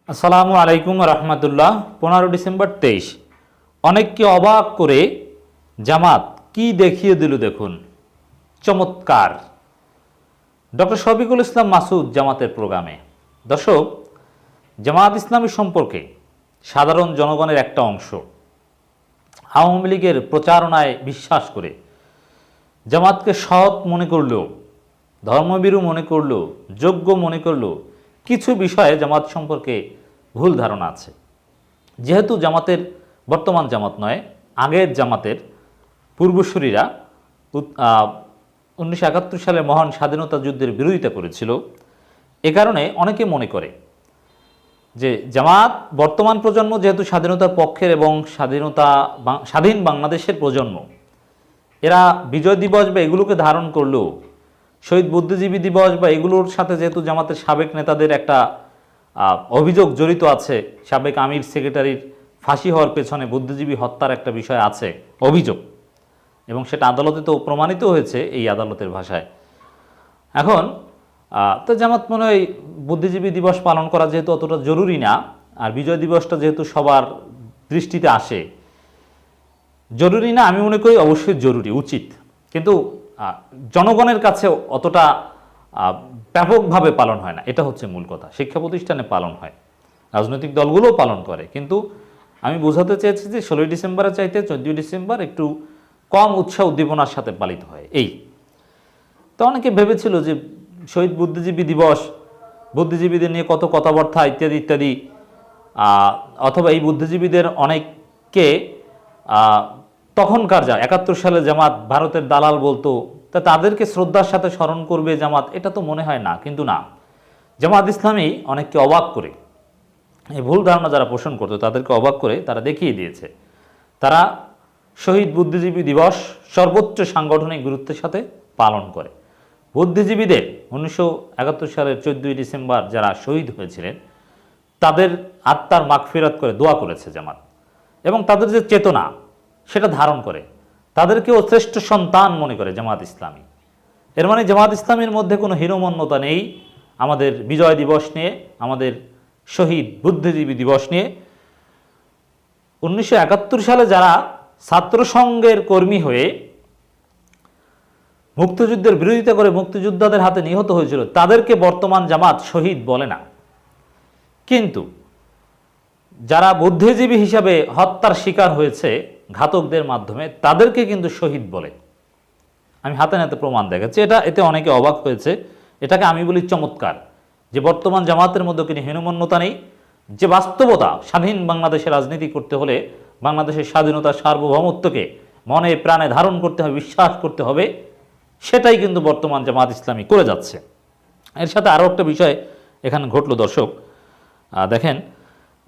আসসালামু আলাইকুম রহমতুল্লাহ। 15 ডিসেম্বর 23 অনেককে অবাক করে জামাত কি দেখিয়ে দিল দেখুন। চমৎকার। ডক্টর শফিকুল ইসলাম মাসুদ জামাতের প্রোগ্রামে। দর্শক, জামাত ইসলামী সম্পর্কে সাধারণ জনগণের একটা অংশ আওয়ামী লীগের প্রচারণায় বিশ্বাস করে জামাতকে সৎ মনে করলেও, ধর্মভীরু মনে করলেও, যোগ্য মনে করলেও কিছু বিষয়ে জামাত সম্পর্কে ভুল ধারণা আছে। যেহেতু জামাতের বর্তমান জামাত নয়, আগের জামাতের পূর্বসূরীরা 1971 সালে মহান স্বাধীনতা যুদ্ধের বিরোধিতা করেছিল, এ কারণে অনেকে মনে করে যে জামাত বর্তমান প্রজন্ম যেহেতু স্বাধীনতার পক্ষের এবং স্বাধীন বাংলাদেশের প্রজন্ম, এরা বিজয় দিবস বা এগুলোকে ধারণ করলেও শহীদ বুদ্ধিজীবী দিবস বা এগুলোর সাথে যেহেতু জামাতের সাবেক নেতাদের একটা অভিযোগ জড়িত আছে, সাবেক আমির সেক্রেটারির ফাঁসি হওয়ার পেছনে বুদ্ধিজীবী হত্যার একটা বিষয় আছে, অভিযোগ, এবং সেটা আদালতে তো প্রমাণিত হয়েছে এই আদালতের ভাষায়। এখন তো জামাত মনে হয় বুদ্ধিজীবী দিবস পালন করা যেহেতু অতটা জরুরি না, আর বিজয় দিবসটা যেহেতু সবার দৃষ্টিতে আসে, জরুরি না আমি মনে করি অবশ্যই জরুরি, উচিত, কিন্তু জনগণের কাছে অতটা ব্যাপকভাবে পালন হয় না, এটা হচ্ছে মূল কথা। শিক্ষা প্রতিষ্ঠানে পালন হয়, রাজনৈতিক দলগুলোও পালন করে, কিন্তু আমি বোঝাতে চেয়েছি যে 16 ডিসেম্বরের চাইতে 14 ডিসেম্বর একটু কম উৎসাহ উদ্দীপনার সাথে পালিত হয়। এই তো অনেকে ভেবেছিল যে শহীদ বুদ্ধিজীবী দিবস, বুদ্ধিজীবীদের নিয়ে কত কথাবার্তা ইত্যাদি ইত্যাদি, অথবা এই বুদ্ধিজীবীদের অনেককে তখনকার 71 সালে জামাত ভারতের দালাল বলতো, তা তাদেরকে শ্রদ্ধার সাথে স্মরণ করবে জামাত, এটা তো মনে হয় না। কিন্তু না, জামাত ইসলামী অনেককে অবাক করে, এই ভুল ধারণা যারা পোষণ করতো তাদেরকে অবাক করে তারা দেখিয়ে দিয়েছে তারা শহীদ বুদ্ধিজীবী দিবস সর্বোচ্চ সাংগঠনিক গুরুত্বের সাথে পালন করে। বুদ্ধিজীবীদের 1971 সালের 14 ডিসেম্বর যারা শহীদ হয়েছিলেন তাদের আত্মার মাগফিরাত করে দোয়া করেছে জামাত, এবং তাদের যে চেতনা সেটা ধারণ করে তাদেরকেও শ্রেষ্ঠ সন্তান মনে করে জামাত ইসলামী। এর মানে জামাত ইসলামীর মধ্যে কোনো হীনমন্যতা নেই আমাদের বিজয় দিবস নিয়ে, আমাদের শহীদ বুদ্ধিজীবী দিবস নিয়ে। 1971 সালে যারা ছাত্র সংঘের কর্মী হয়ে মুক্তিযুদ্ধের বিরোধিতা করে মুক্তিযোদ্ধাদের হাতে নিহত হয়েছিল তাদেরকে বর্তমান জামাত শহীদ বলে না, কিন্তু যারা বুদ্ধিজীবী হিসাবে হত্যার শিকার হয়েছে ঘাতকদের মাধ্যমে তাদেরকে কিন্তু শহীদ বলে। আমি হাতে নাতে প্রমাণ দেখাচ্ছি, এতে অনেকে অবাক হয়েছে। এটাকে আমি বলি চমৎকার, যে বর্তমান জামাতের মধ্যে কোনো হীনমন্যতা নেই, যে বাস্তবতা স্বাধীন বাংলাদেশে রাজনীতি করতে হলে বাংলাদেশের স্বাধীনতা সার্বভৌমত্বকে মনে প্রাণে ধারণ করতে হবে, বিশ্বাস করতে হবে, সেটাই কিন্তু বর্তমান জামাত ইসলামী করে যাচ্ছে। এর সাথে আরও একটা বিষয় এখানে ঘটলো দর্শক, দেখেন,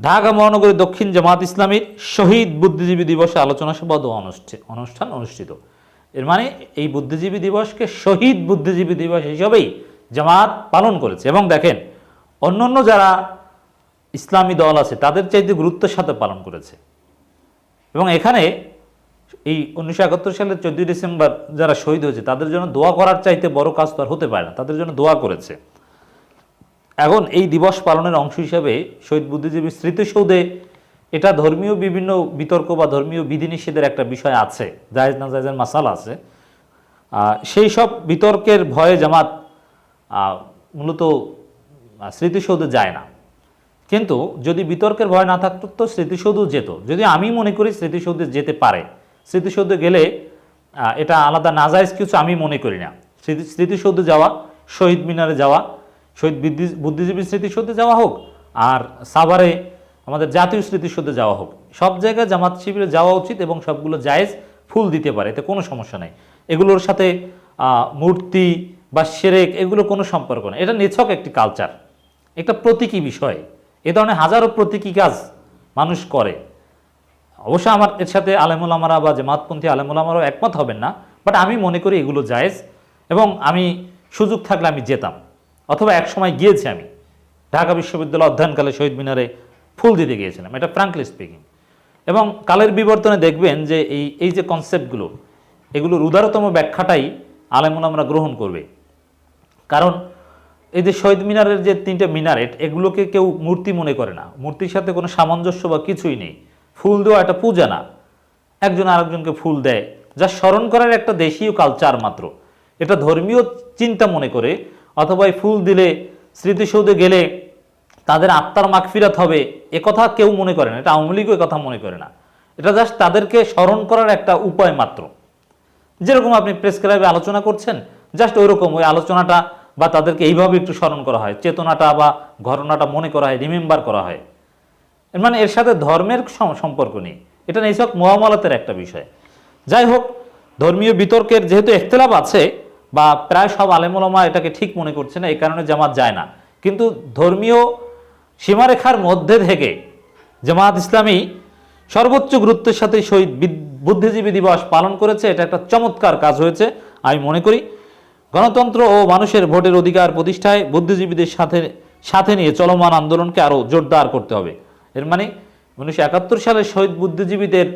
ঢাকা মহানগরীর দক্ষিণ জামাত ইসলামীর শহীদ বুদ্ধিজীবী দিবসে আলোচনা সভা ও অনুষ্ঠান অনুষ্ঠিত। এর মানে এই বুদ্ধিজীবী দিবসকে শহীদ বুদ্ধিজীবী দিবস হিসাবেই জামাত পালন করেছে, এবং দেখেন অন্যান্য যারা ইসলামী দল আছে তাদের চাইতে গুরুত্বের সাথে পালন করেছে। এবং এখানে এই 1971 সালের 14 ডিসেম্বর যারা শহীদ হয়েছে তাদের জন্য দোয়া করার চাইতে বড় কাজ তো আর হতে পারে না, তাদের জন্য দোয়া করেছে। এখন এই দিবস পালনের অংশ হিসাবে শহীদ বুদ্ধিজীবী স্মৃতিসৌধে, এটা ধর্মীয় বিভিন্ন বিতর্ক বা ধর্মীয় বিধিনিষেধের একটা বিষয় আছে, জায়েজ না জায়েজের মাসালা আছে, সেই সব বিতর্কের ভয়ে জামাত মূলত স্মৃতিসৌধে যায় না। কিন্তু যদি বিতর্কের ভয় না থাকতো তো স্মৃতিসৌধ যেত। যদি আমি মনে করি স্মৃতিসৌধে যেতে পারে, স্মৃতিসৌধে গেলে এটা আলাদা নাজায়েজ কিছু আমি মনে করি না। স্মৃতিসৌধে যাওয়া, শহীদ মিনারে যাওয়া, শহীদ বুদ্ধিজীবী স্মৃতিসৌধে যাওয়া হোক, আর সাভারে আমাদের জাতীয় স্মৃতিসৌধে যাওয়া হোক, সব জায়গায় জামাত শিবিরে যাওয়া উচিত, এবং সবগুলো জায়েজ, ফুল দিতে পারে, এতে কোনো সমস্যা নেই। এগুলোর সাথে মূর্তি বা শিরক এগুলো কোনো সম্পর্ক নেই, এটা নিছক একটি কালচার, একটা প্রতীকী বিষয়। এ ধরনের হাজারো প্রতীকী কাজ মানুষ করে। অবশ্য আমার এর সাথে আলেমুলামারা বা জামাতপন্থী আলেমুলামারাও একমত হবেন না, বাট আমি মনে করি এগুলো জায়েজ, এবং আমি সুযোগ থাকলে আমি যেতাম, অথবা এক সময় গিয়েছি আমি ঢাকা বিশ্ববিদ্যালয় অধ্যয়নকালে শহীদ মিনারে ফুল দিতে গিয়েছিলাম, এটা ফ্রাঙ্কলি স্পিকিং। এবং কালের বিবর্তনে দেখবেন যে এই যে কনসেপ্টগুলো, এগুলোর উদারতম ব্যাখ্যাটাই আলেমুলামারা গ্রহণ করবে। কারণ এই যে শহীদ মিনারের যে 3টা মিনারেট, এগুলোকে কেউ মূর্তি মনে করে না, মূর্তির সাথে কোনো সামঞ্জস্য বা কিছুই নেই। ফুল দেওয়া একটা পূজা না, একজন আরেকজনকে ফুল দেয়, যা স্মরণ করার একটা দেশীয় কালচার মাত্র। এটা ধর্মীয় চিন্তা মনে করে অথবা ফুল দিলে, স্মৃতিসৌধে গেলে তাদের আত্মার মাগফিরাত হবে, কথা কেউ মনে করে না। এটা আওয়ামী লীগও কথা মনে করে না। এটা জাস্ট তাদেরকে স্মরণ করার একটা উপায় মাত্র। যেরকম আপনি প্রেস ক্লাবে আলোচনা করছেন, জাস্ট ওইরকম ওই আলোচনাটা বা তাদেরকে এইভাবে একটু স্মরণ করা হয়, চেতনাটা বা ঘটনাটা মনে করা হয়, রিমেম্বার করা হয়। মানে এর সাথে ধর্মের সম্পর্ক নেই, এটা নিছক মুআমালাতের একটা বিষয়। যাই হোক, ধর্মীয় বিতর্কের যেহেতু ইখতিলাফ আছে বা প্রায় সব আলেম ওলামা এটাকে ঠিক মনে করছে না, এই কারণে জামাত যায় না। কিন্তু ধর্মীয় সীমারেখার মধ্যে থেকে জামাত ইসলামী সর্বোচ্চ গুরুত্বের সাথে শহীদ বুদ্ধিজীবী দিবস পালন করেছে। এটা একটা চমৎকার কাজ হয়েছে আমি মনে করি। গণতন্ত্র ও মানুষের ভোটের অধিকার প্রতিষ্ঠায় বুদ্ধিজীবীদের সাথে নিয়ে চলমান আন্দোলনকে আরও জোরদার করতে হবে। এর মানে 1971 সালের শহীদ বুদ্ধিজীবীদের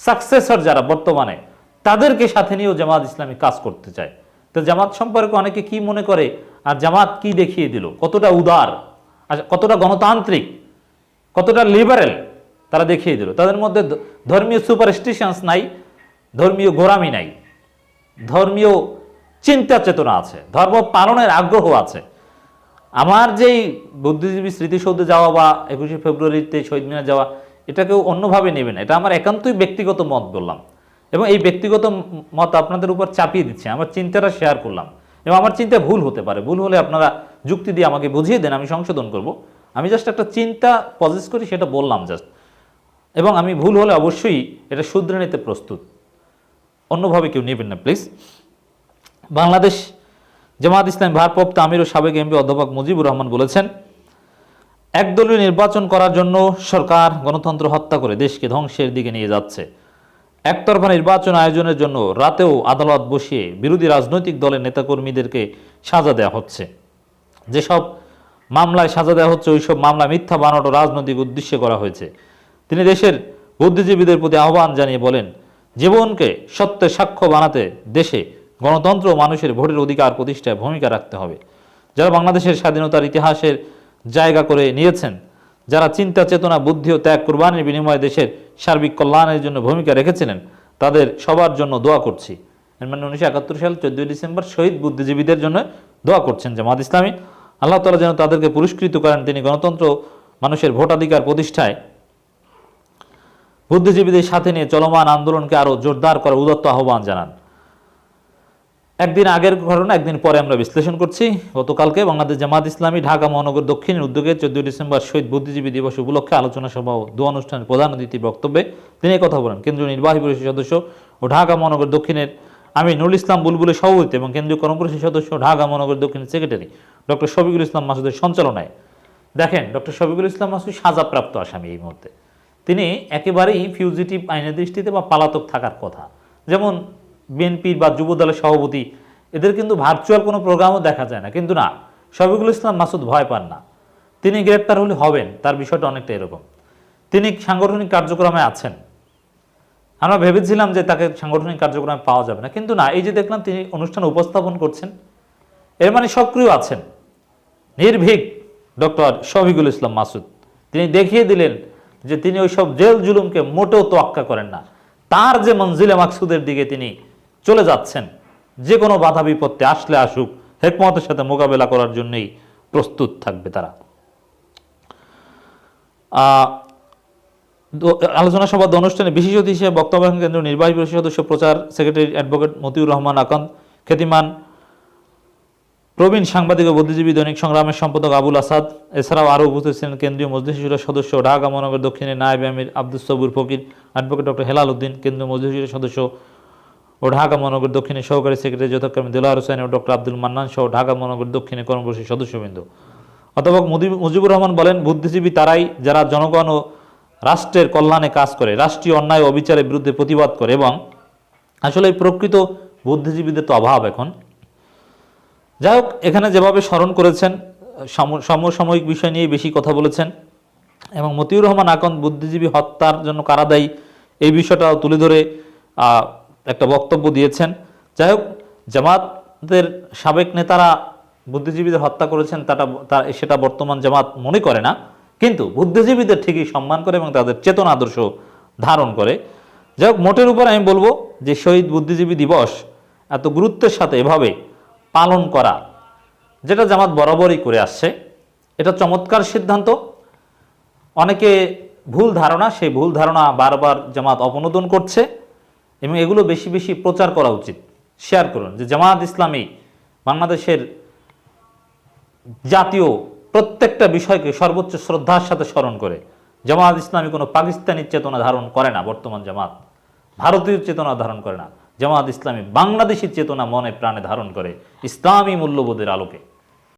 সাকসেসর যারা বর্তমানে, তাদেরকে সাথে নিয়েও জামাত ইসলামী কাজ করতে চায়। তো জামাত সম্পর্কে অনেকে কি মনে করে, আর জামাত কি দেখিয়ে দিল, কতটা উদার, কতটা গণতান্ত্রিক, কতটা লিবারেল তারা দেখিয়ে দিল। তাদের মধ্যে ধর্মীয় সুপারস্টিশনস নাই, ধর্মীয় গোড়ামি নাই, ধর্মীয় চিন্তা চেতনা আছে, ধর্ম পালনের আগ্রহ আছে। আমার যেই বুদ্ধিজীবী স্মৃতিসৌধে যাওয়া বা 21শে ফেব্রুয়ারিতে শহীদ মিনার যাওয়া, এটা কেউ অন্যভাবে নেবে না। এটা আমার একান্তই ব্যক্তিগত মত বললাম, এবং এই ব্যক্তিগত মত আপনাদের উপর চাপিয়ে দিচ্ছে, আমার চিন্তাটা শেয়ার করলাম। এবং আমার চিন্তা ভুল হতে পারে, ভুল হলে আপনারা যুক্তি দিয়ে আমাকে বুঝিয়ে দেন, আমি সংশোধন করব। আমি জাস্ট একটা চিন্তা পজেস করি, সেটা বললাম জাস্ট। এবং আমি ভুল হলে অবশ্যই এটা শুধরে নিতে প্রস্তুত, অন্যভাবে কেউ নেবেন না প্লিজ। বাংলাদেশ জামাত ইসলামী ভারপ্রাপ্ত আমির ও সাবেক এমপি অধ্যাপক মুজিবুর রহমান বলেছেন, একদলীয় নির্বাচন করার জন্য সরকার গণতন্ত্র হত্যা করে দেশকে ধ্বংসের দিকে নিয়ে যাচ্ছে। একতরফা নির্বাচন আয়োজনের জন্য রাতেও আদালত বসিয়ে বিরোধী রাজনৈতিক দলের নেতাকর্মীদেরকে সাজা দেওয়া হচ্ছে। যেসব মামলায় সাজা দেওয়া হচ্ছে, ওইসব মামলা মিথ্যা বানোয়াট ও রাজনৈতিক উদ্দেশ্যে করা হয়েছে। তিনি দেশের বুদ্ধিজীবীদের প্রতি আহ্বান জানিয়ে বলেন, জীবনকে সত্যের সাক্ষ্য বানাতে দেশে গণতন্ত্র ও মানুষের ভোটের অধিকার প্রতিষ্ঠায় ভূমিকা রাখতে হবে। যারা বাংলাদেশের স্বাধীনতার ইতিহাসের জায়গা করে নিয়েছেন, যারা চিন্তা চেতনা বুদ্ধি ও ত্যাগ কুরবানির বিনিময়ে দেশের সার্বিক কল্যাণের জন্য ভূমিকা রেখেছিলেন, তাদের সবার জন্য দোয়া করছি। মানে 1971 সাল 14 ডিসেম্বর শহীদ বুদ্ধিজীবীদের জন্য দোয়া করছেন জামাত ইসলামী। আল্লাহ তাআলা যেন তাদেরকে পুরস্কৃত করেন। তিনি গণতন্ত্র মানুষের ভোটাধিকার প্রতিষ্ঠায় বুদ্ধিজীবীদের সাথে নিয়ে চলমান আন্দোলনকে আরও জোরদার করার উদাত্ত আহ্বান জানান। একদিন আগের ঘটনা একদিন পরে আমরা বিশ্লেষণ করছি। গতকালকে বাংলাদেশ জামাত ইসলামী ঢাকা মহানগর দক্ষিণের উদ্যোগে 14 ডিসেম্বর শহীদ বুদ্ধিজীবী দিবস উপলক্ষে আলোচনা সভা ও দোয়া অনুষ্ঠানের প্রধান অতিথির বক্তব্যে তিনি কথা বলেন। কেন্দ্রীয় নির্বাহী পরিষদ সদস্য ও ঢাকা মহানগর দক্ষিণের আমির নুরুল ইসলাম বুলবুলের সভাপতিত্বে এবং কেন্দ্রীয় কর্মপরিষদ সদস্য ঢাকা মহানগর দক্ষিণের সেক্রেটারি ডক্টর শফিকুল ইসলাম মাসুদের সঞ্চালনায়, দেখেন ডক্টর শফিকুল ইসলাম মাসুদ সাজাপ্রাপ্ত আসামি এই মুহূর্তে। তিনি একেবারেই ফিউজিটিভ আইনের দৃষ্টিতে বা পলাতক থাকার কথা। যেমন বিএনপির বা যুব দলের সভাপতি, এদের কিন্তু ভার্চুয়াল কোনো প্রোগ্রামও দেখা যায় না, কিন্তু না, শফিকুল ইসলাম মাসুদ ভয় পান না। তিনি গ্রেপ্তার হলে হবেন, তার বিষয়টা অনেকটা এরকম। তিনি সাংগঠনিক কার্যক্রমে আছেন, আমরা ভেবেছিলাম যে তাকে সাংগঠনিক কার্যক্রমে পাওয়া যাবে না, কিন্তু না, এই যে দেখলাম তিনি অনুষ্ঠান উপস্থাপন করছেন, এর মানে সক্রিয় আছেন, নির্ভীক ডক্টর শফিকুল ইসলাম মাসুদ। তিনি দেখিয়ে দিলেন যে তিনি ওইসব জেল জুলুমকে মোটেও তোয়াক্কা করেন না। তার যে মঞ্জিলে মাকসুদের দিকে তিনি চলে যাচ্ছেন, যে কোনো বাধা বিপত্তি আসলে আসুক, হেকমতের সাথে মোকাবেলা করার জন্যই প্রস্তুত থাকবে তারা। আলোচনা সভা অনুষ্ঠানে বিশেষ অতিথি হিসেবে বক্তব্য রাখেন কেন্দ্রীয় নির্বাহী পরিষদ সদস্য প্রচার সেক্রেটারি অ্যাডভোকেট মতিউর রহমান আকন্দ, খ্যাতিমান প্রবীণ সাংবাদিক ও বুদ্ধিজীবী দৈনিক সংগ্রামের সম্পাদক আবুল আসাদ। এছাড়াও আরও উপস্থিত ছিলেন কেন্দ্রীয় মজলিস শিশুরের সদস্য ঢাকা মহানগর দক্ষিণের নায়েব আমির আব্দুস সবুর ফকির, অ্যাডভোকেট ডক্টর হেলাল উদ্দিন, কেন্দ্রীয় মজলিস শিশুরের সদস্য ও ঢাকা মহানগর দক্ষিণের সহকারী সেক্রেটারি যথাক্রমে দেলোয়ার হোসেন ও ডক্টর আব্দুল মান্নান সহ ঢাকা মহানগর দক্ষিণের কর্মপরিষদ সদস্যবৃন্দ। অধ্যাপক মুজিবুর রহমান বলেন, বুদ্ধিজীবী তারাই যারা জনগণ ও রাষ্ট্রের কল্যাণে কাজ করে, রাষ্ট্রীয় অন্যায় ও অবিচারের বিরুদ্ধে প্রতিবাদ করে, এবং আসলে এই প্রকৃত বুদ্ধিজীবীদের তো অভাব এখন। যাই হোক, এখানে যেভাবে স্মরণ করেছেন, সমসাময়িক বিষয় নিয়ে বেশি কথা বলেছেন, এবং মতিউর রহমান আকন্দ বুদ্ধিজীবী হত্যার জন্য কারা দায়ী এই বিষয়টাও তুলে ধরে একটা বক্তব্য দিয়েছেন। যাই হোক, জামাতের সাবেক নেতারা বুদ্ধিজীবীদের হত্যা করেছেন সেটা বর্তমান জামাত মনে করে না, কিন্তু বুদ্ধিজীবীদের ঠিকই সম্মান করে এবং তাদের চেতনা আদর্শ ধারণ করে। যাই হোক, মোটের উপর আমি বলবো যে শহীদ বুদ্ধিজীবী দিবস এত গুরুত্বের সাথে এভাবে পালন করা, যেটা জামাত বরাবরই করে আসছে, এটা চমৎকার সিদ্ধান্ত। অনেকে ভুল ধারণা, সেই ভুল ধারণা বারবার জামাত অপনোদন করছে এবং এগুলো বেশি বেশি প্রচার করা উচিত। শেয়ার করুন যে জামাত ইসলামী বাংলাদেশের জাতীয় প্রত্যেকটা বিষয়কে সর্বোচ্চ শ্রদ্ধার সাথে স্মরণ করে। জামাত ইসলামী কোনো পাকিস্তানি চেতনা ধারণ করে না, বর্তমান জামাত ভারতীয় চেতনা ধারণ করে না, জামাত ইসলামী বাংলাদেশি চেতনা মনে প্রাণে ধারণ করে ইসলামী মূল্যবোধের আলোকে।